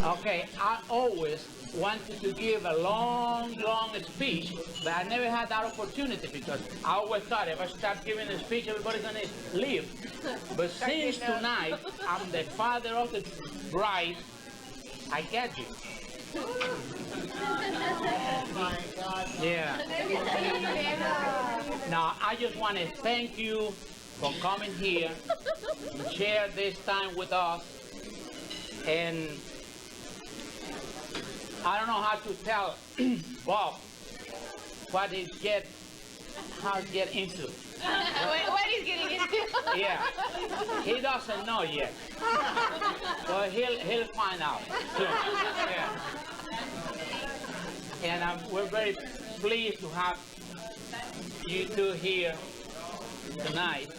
Okay, I always wanted to give a long speech, but I never had that opportunity because I always thought if I start giving a speech, everybody's gonna leave. But since tonight, I'm the father of the bride, I get you. Oh my God. Yeah. Now, I just want to thank you for coming here and share this time with us. And I don't know how to tell Bob what he get into. What he's getting into? Yeah, he doesn't know yet, so he'll find out soon. Yeah. And we're very pleased to have you two here tonight.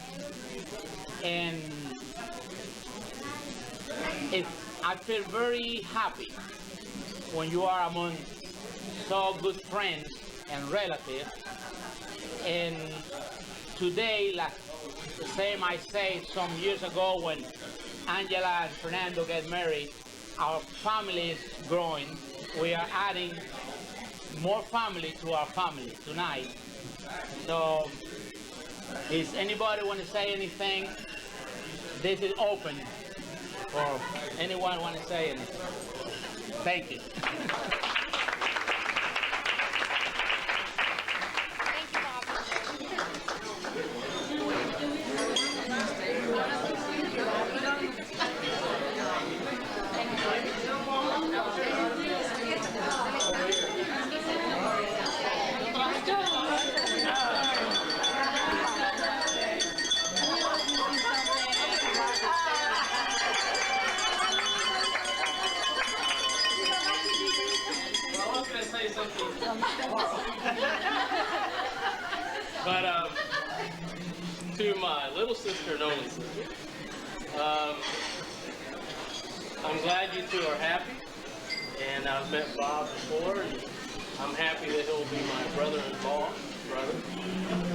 And I feel very happy when you are among so good friends and relatives. And today, like the same I said some years ago when Angela and Fernando get married, our family is growing. We are adding more family to our family tonight. So, does anybody want to say anything? This is open for anyone want to say anything. Thank you. But to my little sister and only sister, I'm glad you two are happy, and I've met Bob before, and I'm happy that he'll be my brother-in-law,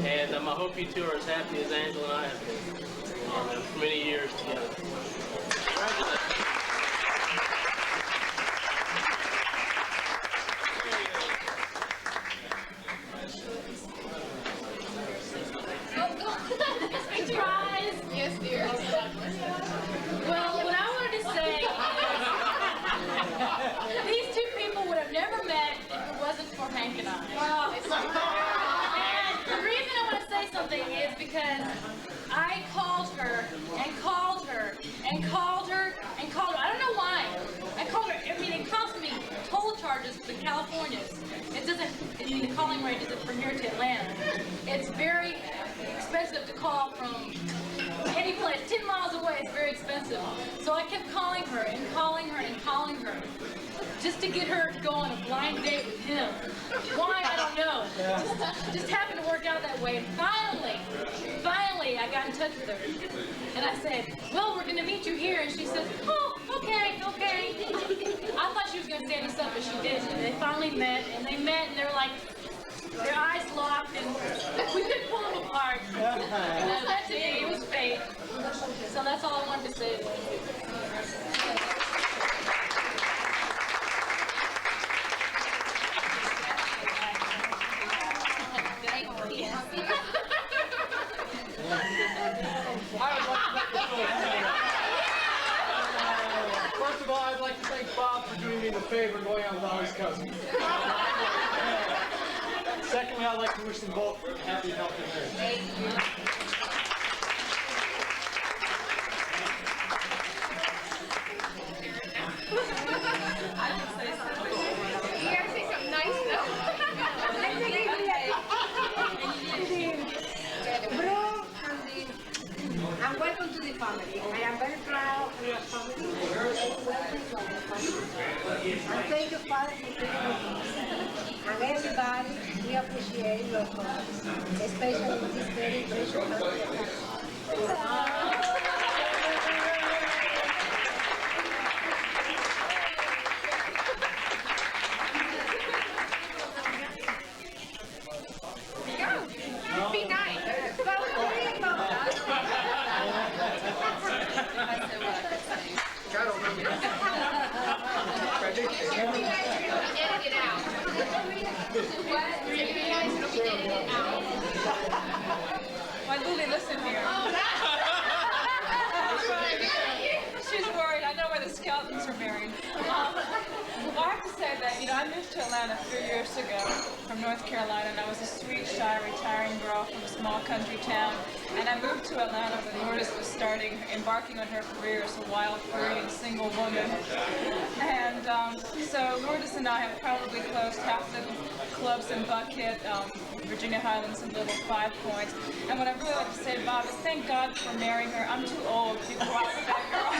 and I hope you two are as happy as Angela and I have been for many years together. Congratulations. Surprise! Yes, dear. Well, what I wanted to say is these two people would have never met if it wasn't for Hank and I. And the reason I want to say something is because I called her and called her and called her and called her. I don't know why. I called her. I mean, it cost me toll charges for the Californians. It doesn't. I mean, the calling rate isn't from here to Atlanta. It's very expensive to call from any place. 10 miles away, it's very expensive. So I kept calling her and calling her and calling her just to get her to go on a blind date with him. Why, I don't know. Just happened to work out that way. And finally, I got in touch with her. And I said, well, we're going to meet you here. And she says, oh, okay. I thought she was going to stand us up, but she didn't. And they finally met, and they were like, their eyes locked, and we couldn't pull them apart. It was meant to be. It was fate. So that's all I wanted to say. First of all, I'd like to thank Bob for doing me the favor going out with all his cousins. Secondly, I'd like to wish them both happy, healthy marriage. Thank you. I didn't say something. You gotta say something nice though. And welcome to the family. I am very proud of your family. Welcome to our family. And thank you, Father, for taking us. And everybody, we appreciate your comments, especially in this very precious time. Be nice. I don't remember. here. She's worried. I know where the skeletons are buried. Well, I have to say that, I moved to Atlanta a few years ago from North Carolina, and I was a sweet, shy, retiring girl from a small country town. And I moved to Atlanta when Lourdes was embarking on her career as a wild, free, and single woman. And so Lourdes and I have probably closed half the clubs in Buckhead, Virginia Highlands, and Little 5 Points. And what I really like to say to Bob is thank God for marrying her. I'm too old to go out with that girl.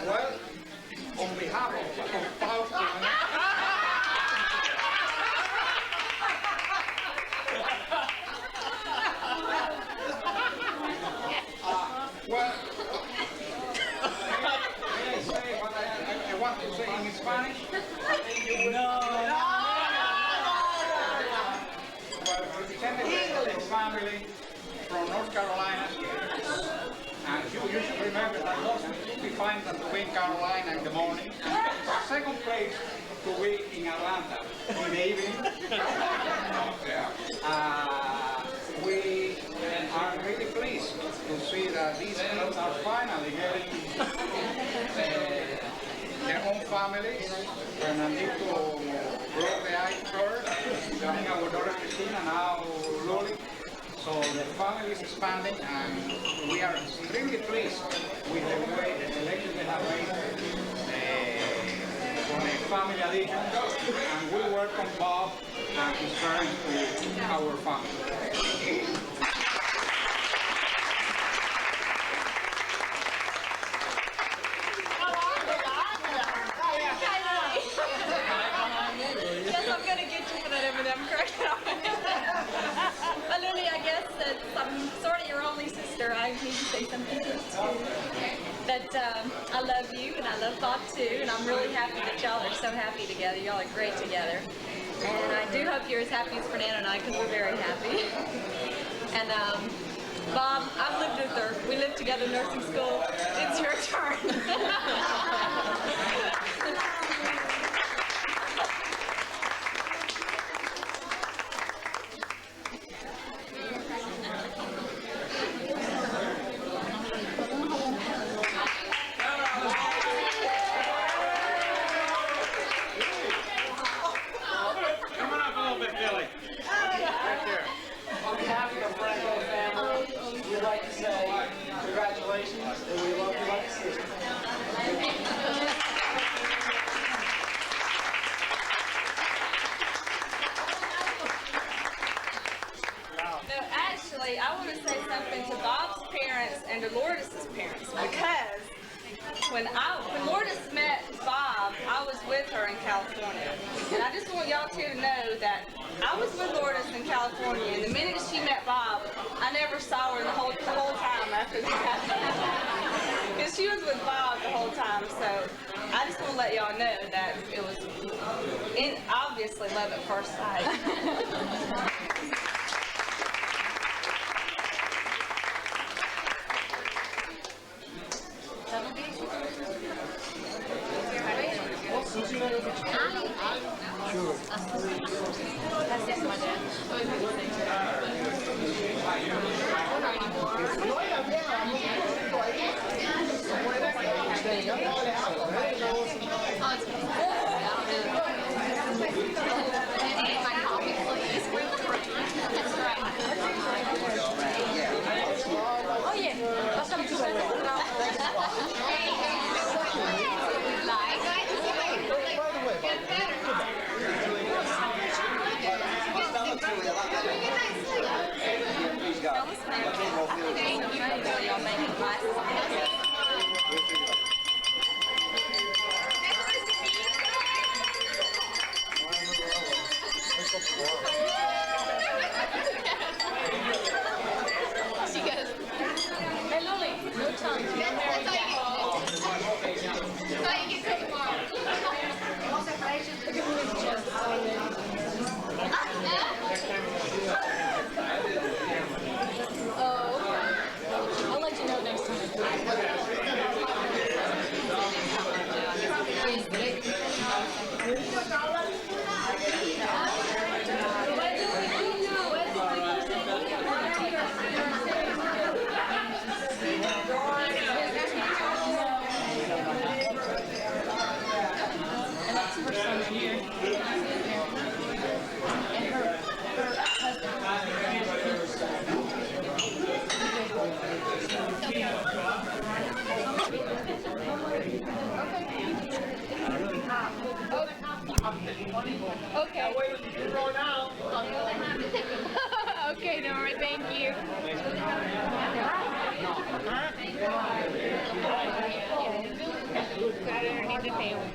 Well, on behalf of Bob, well, may I say what I want to say in Spanish? No. Well, representing the family from North Carolina, and you should remember that most we find that to be in Carolina in the morning, and second place to be in Atlanta in the evening. We are really pleased to see that these kids are finally getting their own families. Fernandez broke the ice first, having our daughter Cristina, now Lourdes. So the family is expanding, and we are extremely pleased with the way the selection they have made for the family addition, and we welcome Bob and his parents to our family. Yes, I'm going to get you for that M&M crack. Well, Lily, I guess that I'm sort of your only sister. I need to say something to you too. That I love you and I love Bob too, and I'm really happy that y'all are so happy together. Y'all are great together. And I do hope you're as happy as Fernando and I, because we're very happy. And Bob, I've lived with her. We lived together in nursing school. It's your turn. On behalf of the Fernandez family, we'd like to say congratulations, and we love you like a sister. No, actually, I want to say something to Bob's parents and to Lourdes' parents, because when Lourdes met Bob, I was with her in California. And I just want y'all two to know that I was with Lourdes in California, and the minute she met Bob, I never saw her the whole time after that. Because she was with Bob the whole time, so I just want to let y'all know that it was obviously love at first sight. I'll let you know next time. here. And her Okay. Okay, Norma, thank you. Got it underneath the table.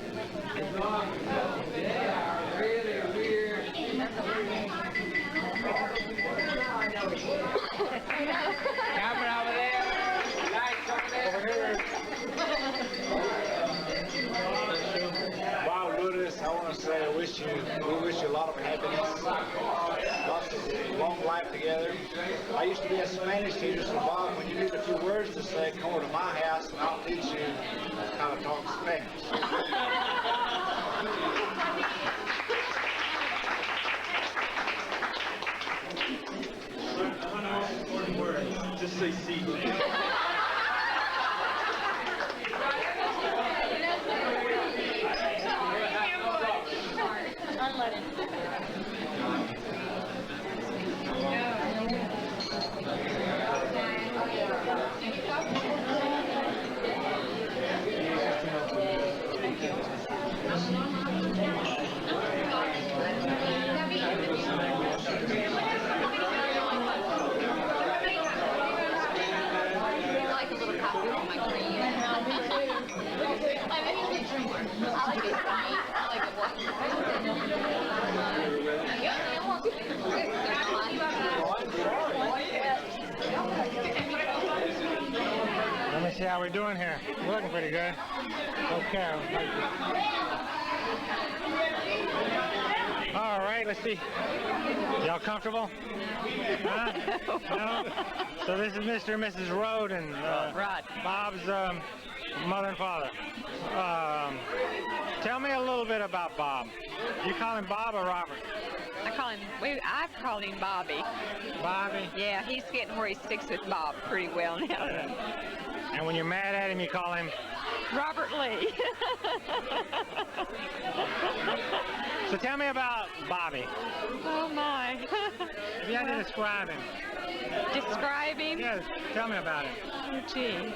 Camera over there. Lights over there. Wow, Lourdes, I want to say we wish you a lot of happiness, lots of long life together. I used to be a Spanish teacher, so Bob, when you need a few words to say, come over to my house and I'll teach you how to talk Spanish. Just say sí. Let me see how we're doing here. We're looking pretty good. Okay. All right, let's see. Y'all comfortable? Huh? No? So this is Mr. and Mrs. Rode and Bob's mother and father. Tell me a little bit about Bob. You call him Bob or Robert? I've called him Bobby. Bobby? Yeah, he's getting where he sticks with Bob pretty well now. And when you're mad at him, you call him? Robert Lee. So tell me about Bobby. Oh my. If you had to describe him. Describe him? Yes, tell me about him. Oh gee.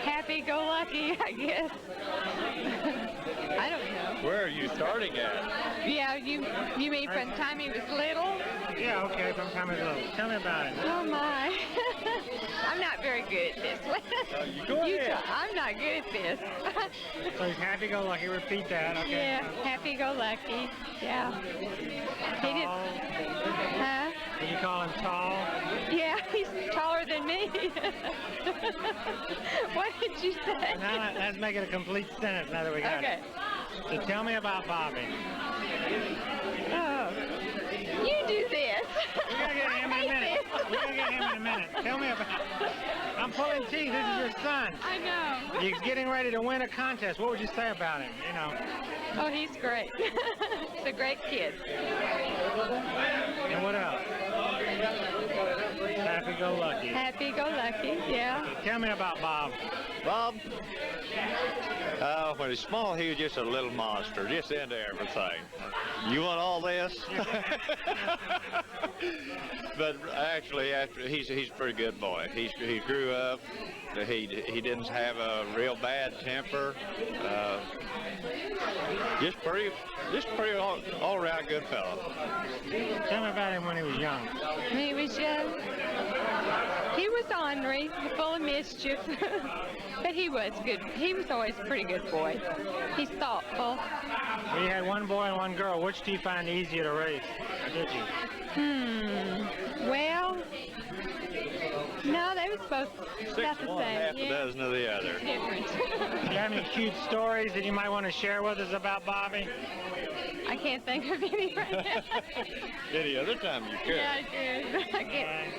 Happy-go-lucky, I guess. I don't know. Where are you starting at? Yeah, you mean from the time he was little? Yeah, okay, from time to little. Tell me about him. Oh my. I'm not very good at this one. Go ahead. I'm not good at this. So he's happy-go-lucky. Repeat that. Okay. Yeah, happy-go-lucky. Yeah. He did. Huh? Did you call him tall? Yeah, he's taller than me. What did you say? Now let's make it a complete sentence now that we got Okay. it. So tell me about Bobby. Oh, you do this. We're going to get him in a minute. We're going to get him in a minute. Tell me about... I'm pulling teeth. This is your son. I know. He's getting ready to win a contest. What would you say about him? You know. Oh, he's great. He's a great kid. And what else? Happy-go-lucky. Happy-go-lucky, yeah. Tell me about Bob. Bob? When he's small, he was just a little monster, just into everything. You want all this? But actually, he's a pretty good boy. He grew up. He didn't have a real bad temper. Just pretty all-around good fellow. Tell me about him when he was young. When he was young, he was ornery, full of mischief, but he was good. He was always a pretty good boy. He's thoughtful. Well, you had one boy and one girl. Which do you find easier to raise? Or did you? Well, no, they was both about the One, same. half a dozen of the other. Different. Do you have any cute stories that you might want to share with us about Bobby? I can't think of any right now. Any other time you could. Yeah, I do. I can't.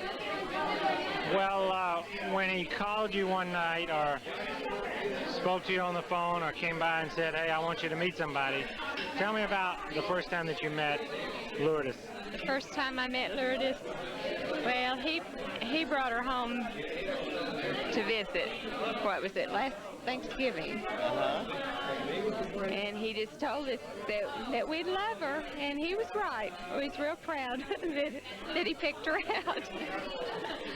Well, when he called you one night or spoke to you on the phone or came by and said, hey, I want you to meet somebody, tell me about the first time that you met Lourdes. The first time I met Lourdes, well, he brought her home to visit. What was it, Thanksgiving. And he just told us that we'd love her, and he was right. We was real proud that he picked her out.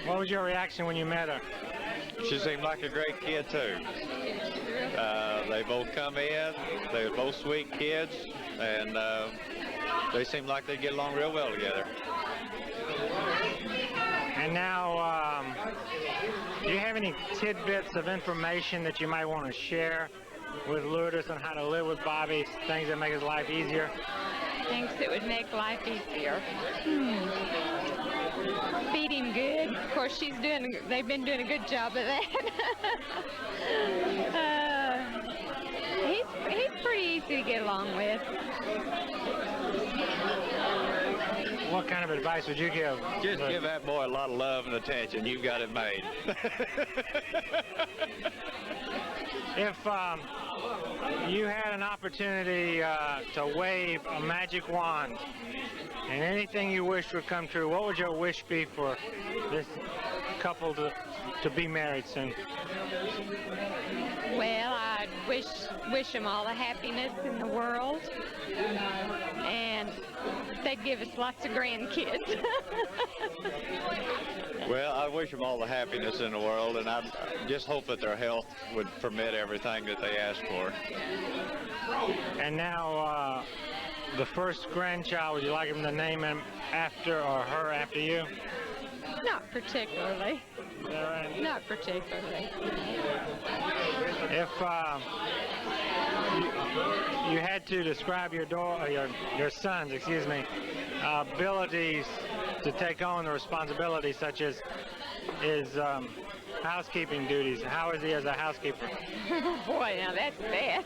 What was your reaction when you met her? She seemed like a great kid too. They both come in, they were both sweet kids, and they seemed like they get along real well together. And now, do you have any tidbits of information that you might want to share with Lourdes on how to live with Bobby, things that make his life easier? Things that would make life easier. Feed him good. Of course, they've been doing a good job of that. He's pretty easy to get along with. What kind of advice would you give? Just give that boy a lot of love and attention. You've got it made. If you had an opportunity to wave a magic wand and anything you wished would come true, what would your wish be for this couple to be married soon? Well, I'd wish them all the happiness in the world, and they'd give us lots of grandkids. Well, I wish them all the happiness in the world, and I just hope that their health would permit everything that they ask for. And now, the first grandchild, would you like him to name him after or her after you? Not particularly. Is that right? Not particularly. If you had to describe your sons, abilities to take on the responsibilities, such as his housekeeping duties, how is he as a housekeeper? Boy, now that's bad.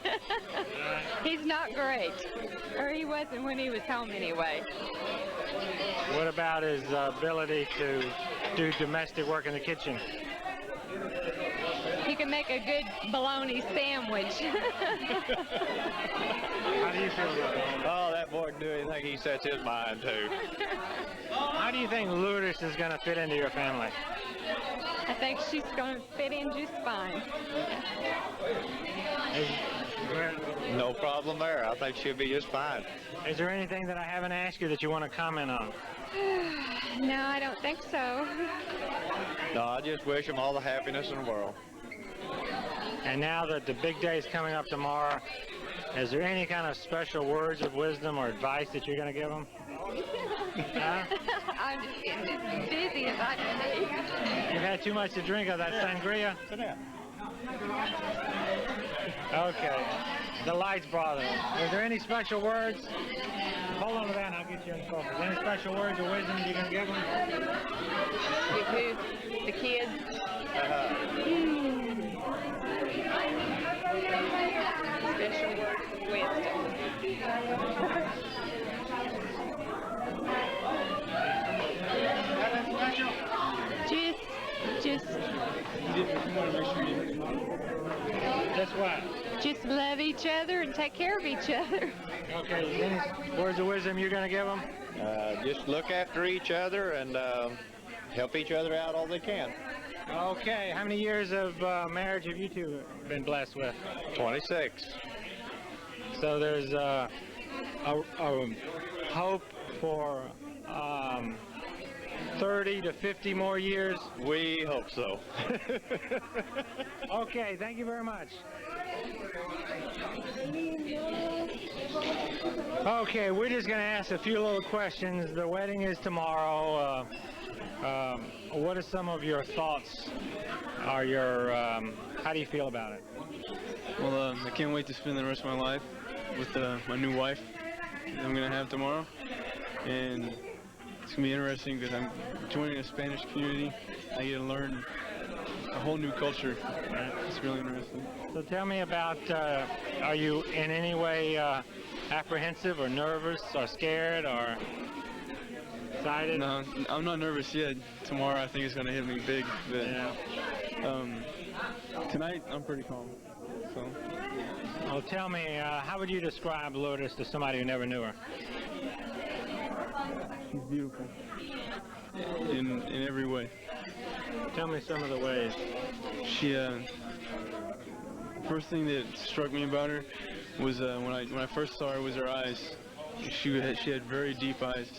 He's not great, or he wasn't when he was home anyway. What about his ability to do domestic work in the kitchen? He can make a good bologna sandwich. How do you feel about that? Oh, that boy can do anything he sets his mind to. How do you think Lourdes is going to fit into your family? I think she's going to fit in just fine. No problem there. I think she'll be just fine. Is there anything that I haven't asked you that you want to comment on? No, I don't think so. No, I just wish them all the happiness in the world. And now that the big day is coming up tomorrow, is there any kind of special words of wisdom or advice that you're going to give them? Huh? I'm just getting as busy as I can be. You've had too much to drink of that sangria? Sit down. Okay. The light's bothering. Is there any special words? Hold on to that and I'll get you in focus. Any special words of wisdom you're going to give them? With who? The kids? Special words of wisdom. Just what? Just love each other and take care of each other. Okay, any words of wisdom you're going to give them? Just look after each other and help each other out all they can. Okay, how many years of marriage have you two been blessed with? 26. So there's a hope for 30 to 50 more years? We hope so. Okay, thank you very much. Okay, we're just going to ask a few little questions. The wedding is tomorrow. What are some of your thoughts? How do you feel about it? Well, I can't wait to spend the rest of my life with my new wife that I'm going to have tomorrow. And it's going to be interesting because I'm joining a Spanish community. I get to learn a whole new culture. It's really interesting. So tell me about, are you in any way apprehensive or nervous or scared or excited? No, I'm not nervous yet. Tomorrow I think it's going to hit me big. But, tonight I'm pretty calm. So. Well, tell me, how would you describe Lourdes to somebody who never knew her? She's beautiful in every way. Tell me some of the ways. first thing that struck me about her was when I first saw her was her eyes. She had very deep eyes.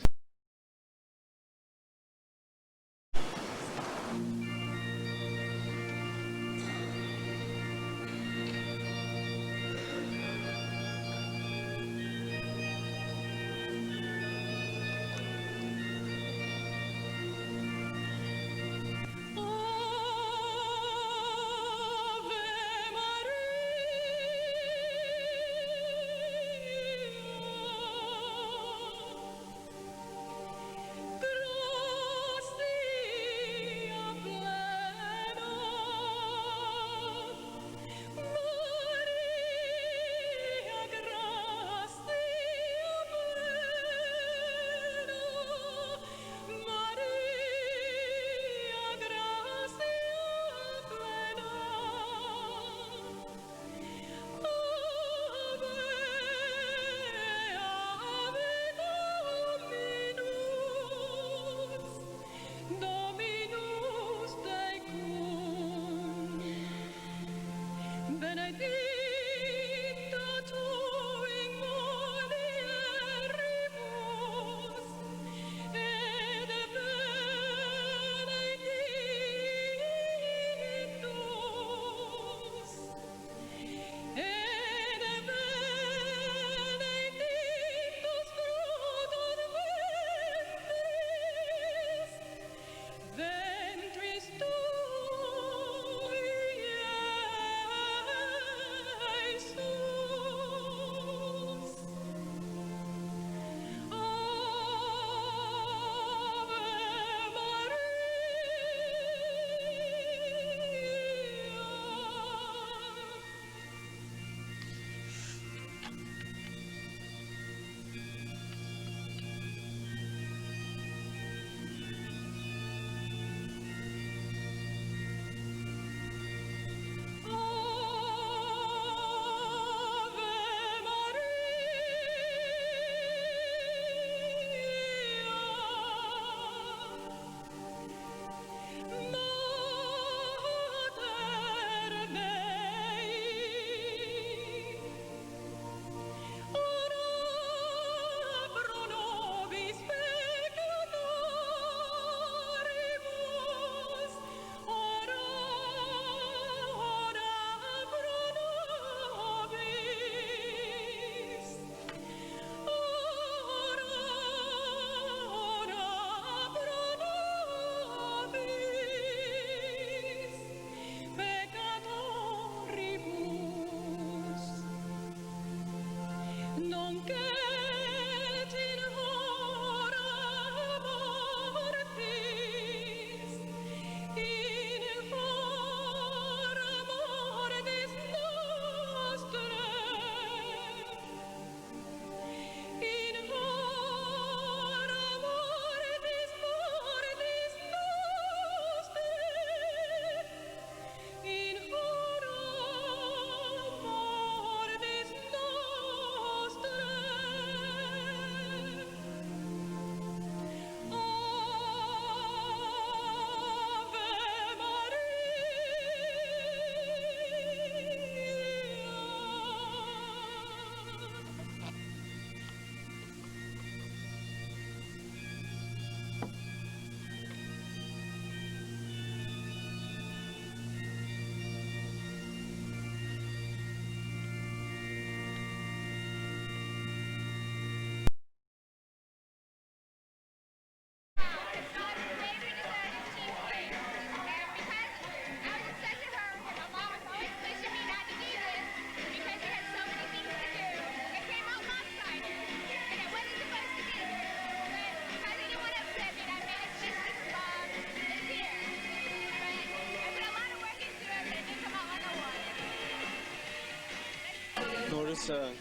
Lourdes, I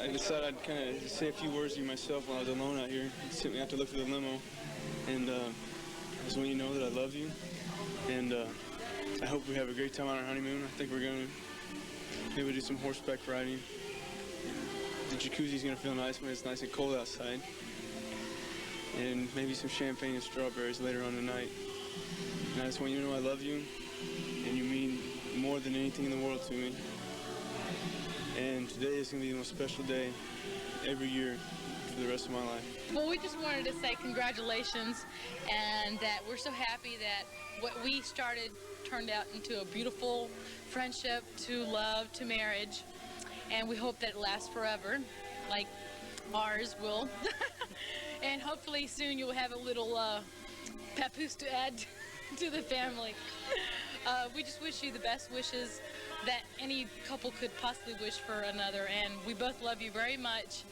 decided I'd kind of say a few words to you myself while I was alone out here. Simply have to look for the limo, and I just want you to know that I love you, and I hope we have a great time on our honeymoon. I think we're going to maybe do some horseback riding. The jacuzzi's going to feel nice when it's nice and cold outside, and maybe some champagne and strawberries later on tonight. And I just want you to know I love you, and you mean more than anything in the world to me. And today is going to be the most special day every year for the rest of my life. Well, we just wanted to say congratulations, and that we're so happy that what we started turned out into a beautiful friendship, to love, to marriage, and we hope that it lasts forever, like ours will. And hopefully soon you'll have a little papoose to add to the family. We just wish you the best wishes that any couple could possibly wish for another, and we both love you very much.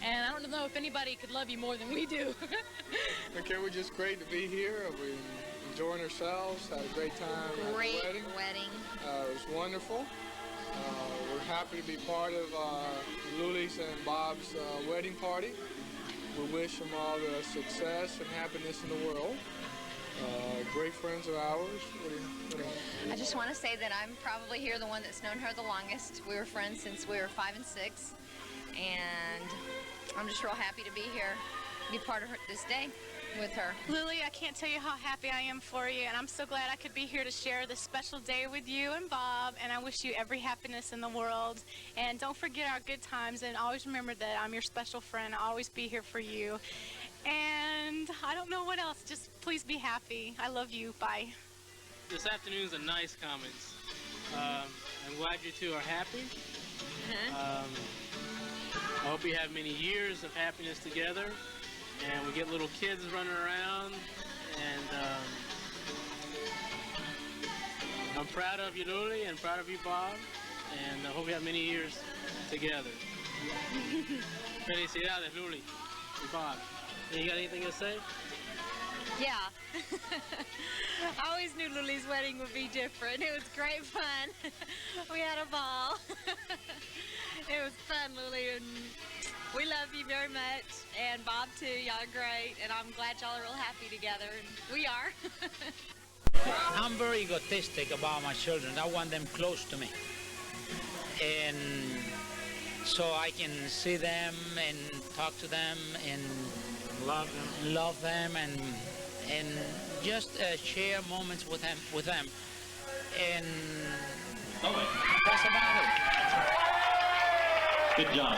And I don't know if anybody could love you more than we do. Okay, we're just great to be here. We're enjoying ourselves, had a great time at the wedding. It was wonderful. We're happy to be part of Lourdes and Bob's wedding party. We wish them all the success and happiness in the world. Great friends of ours. I just want to say that I'm probably here the one that's known her the longest. We were friends since we were 5 and 6, and I'm just real happy to be here, be part of this day with her. Lily, I can't tell you how happy I am for you, and I'm so glad I could be here to share this special day with you and Bob, and I wish you every happiness in the world. And don't forget our good times, and always remember that I'm your special friend. I'll always be here for you. And I don't know what else. Just please be happy. I love you. Bye. This afternoon's a nice comments. I'm glad you two are happy. I hope you have many years of happiness together, and we get little kids running around, and I'm proud of you, Lily, and proud of you, Bob, and I hope you have many years together. Felicidades, Lily and Bob. You got anything to say? Yeah. I always knew Lily's wedding would be different. It was great fun. We had a ball. It was fun, Lily, and we love you very much. And Bob, too. Y'all are great, and I'm glad y'all are real happy together, and we are. I'm very egotistic about my children. I want them close to me. And so I can see them and talk to them and love them and just share moments with them. And that's about it. Good job.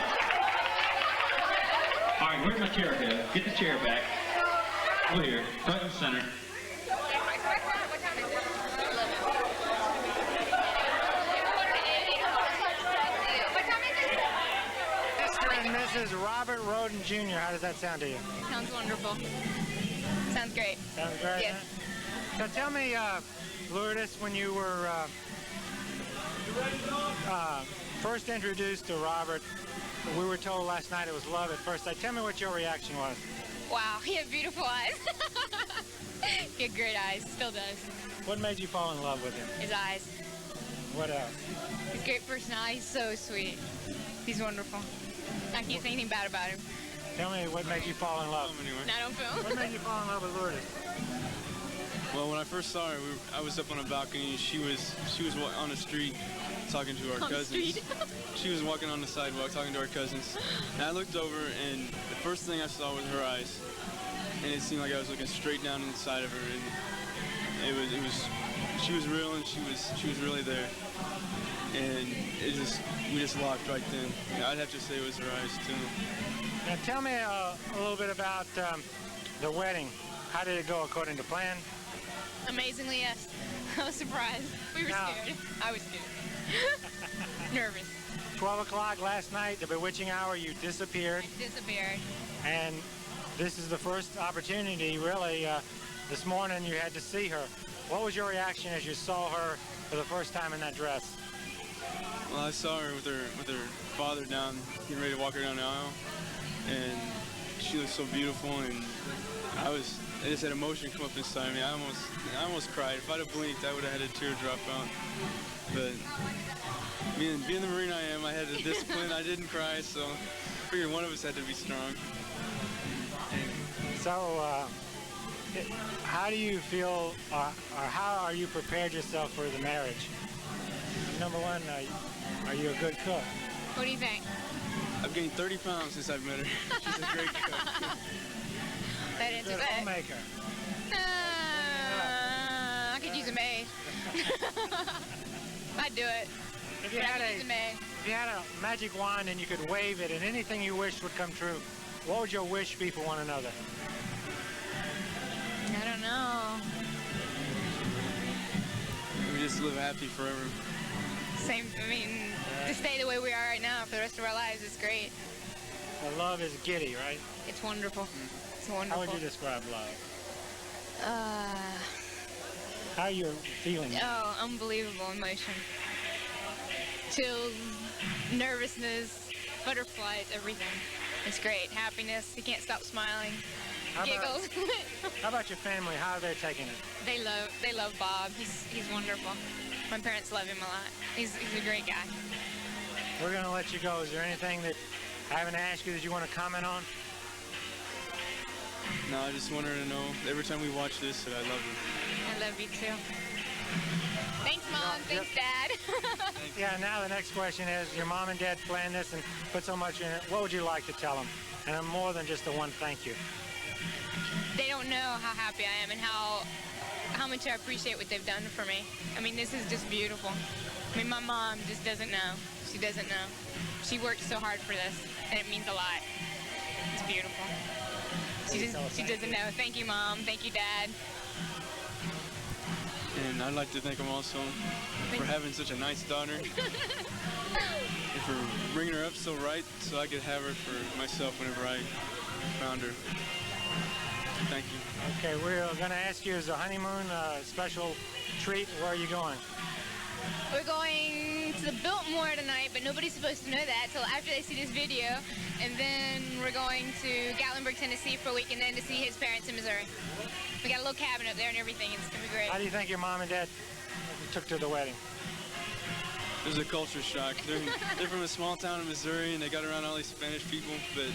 All right, where's my chair head? Get the chair back. Over here, front and center. Mr. and Mrs. Robert Roden Jr., how does that sound to you? Sounds wonderful. Sounds great. Sounds great? Yes. So tell me, Lourdes, when you were first introduced to Robert, we were told last night it was love at first sight. Tell me what your reaction was. Wow, he had beautiful eyes. He had great eyes, still does. What made you fall in love with him? His eyes. What else? His great personality, he's so sweet. He's wonderful. I can't say anything bad about him. Tell me what made you fall in love. Not on film. What made you fall in love with Lourdes? Well, when I first saw her, I was up on a balcony. She was on the street talking to our cousins. She was walking on the sidewalk talking to our cousins. And I looked over, and the first thing I saw was her eyes. And it seemed like I was looking straight down inside of her, and she was real, and she was really there. And we just locked right then. I'd have to say it was her eyes too. Now tell me a little bit about the wedding. How did it go according to plan? Amazingly, yes. I was surprised. We were scared. I was scared. Nervous. 12 o'clock last night, the bewitching hour, you disappeared. I disappeared. And this is the first opportunity, really. This morning you had to see her. What was your reaction as you saw her for the first time in that dress? Well, I saw her with her father down, getting ready to walk her down the aisle, and she looked so beautiful, and I just had emotion come up inside me. I almost cried. If I'd have blinked, I would have had a tear drop out. But being the Marine I am, I had the discipline. I didn't cry, so I figured one of us had to be strong. So, how do you feel, or how are you prepared yourself for the marriage? Number one, are you a good cook? What do you think? I've gained 30 pounds since I've met her. She's a great cook. That answers Good it. homemaker. I could use a maid. I'd do it. If you had a magic wand and you could wave it and anything you wished would come true, what would your wish be for one another? I don't know. We just live happy forever. Same, I mean, to stay the way we are right now for the rest of our lives is great. The love is giddy, right? It's wonderful. It's wonderful. How would you describe love? How are you feeling? Oh, unbelievable emotion. Chills, nervousness, butterflies, everything. It's great. Happiness. You can't stop smiling. Giggles. How about your family? How are they taking it? They love Bob. He's wonderful. My parents love him a lot. He's a great guy. We're going to let you go. Is there anything that I haven't asked you that you want to comment on? No, I just want her to know every time we watch this that I love her. I love you too. Thanks, Mom. Thanks, Dad. Yeah, now the next question is, your mom and dad planned this and put so much in it. What would you like to tell them? And more than just a one thank you. They don't know how happy I am and how much I appreciate what they've done for me. I mean, this is just beautiful. I mean, my mom just doesn't know. She doesn't know. She worked so hard for this, and it means a lot. It's beautiful. She doesn't know. Thank you, Mom. Thank you, Dad. And I'd like to thank them also for having such a nice daughter and for bringing her up so right so I could have her for myself whenever I found her. Thank you. Okay, we're going to ask you, is a honeymoon a special treat? Where are you going? We're going to the Biltmore tonight, but nobody's supposed to know that until after they see this video. And then we're going to Gatlinburg, Tennessee for a week, and then to see his parents in Missouri. We got a little cabin up there and everything. It's going to be great. How do you think your mom and dad took to the wedding? It was a culture shock. They're from a small town in Missouri, and they got around all these Spanish people, but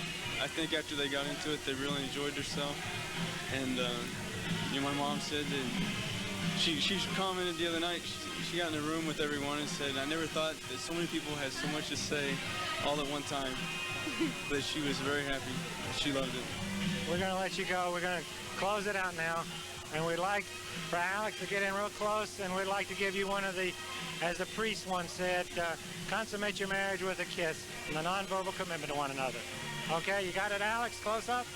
I think after they got into it, they really enjoyed themselves. And my mom said that she commented the other night, she got in a room with everyone and said, I never thought that so many people had so much to say all at one time. But she was very happy. She loved it. We're going to let you go. We're going to close it out now. And we'd like for Alex to get in real close, and we'd like to give you one of the, as the priest once said, consummate your marriage with a kiss and a nonverbal commitment to one another. Okay, you got it, Alex? Close up?